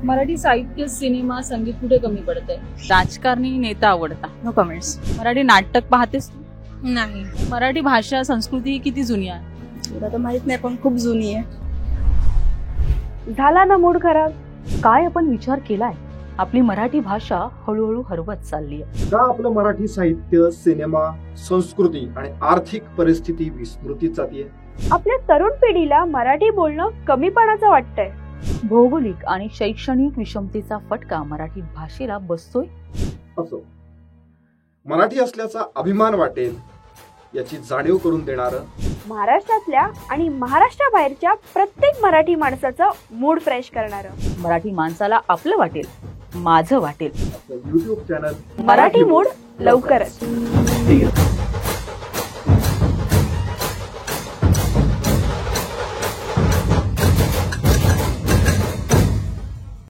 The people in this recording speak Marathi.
मराठी साहित्य सिनेमा संगीत कुठे कमी पडतंय? राजकारणी नेता आवडता. No comments. मराठी नाटक पाहतेस तू? नाही, मराठी भाषा संस्कृती किती जुनी आहे? तुला तर माहित नाही पण खूप जुनी आहे. झाला ना मूड खराब. काय आपण विचार केलाय? आपली मराठी भाषा हळूहळू हरवत चालली आहे. का आपलं मराठी साहित्य, सिनेमा, संस्कृती आणि आर्थिक परिस्थिती विस्मृतीत जातीये? आपल्या तरुण पिढीला मराठी बोलणं कमीपणाचं वाटतंय. भौगोलिक आणि शैक्षणिक विषमतेचा फटका मराठी भाषेला बसतोय. असो, मराठी असल्याचा अभिमान वाटेल याची जाणीव करून देणारं महाराष्ट्रातल्या आणि महाराष्ट्राबाहेरच्या प्रत्येक मराठी माणसाचं मूड फ्रेश करणारं मराठी माणसाला आपलं वाटेल, माझं वाटेल. आपलं YouTube चॅनल मराठी मूड लवकरच.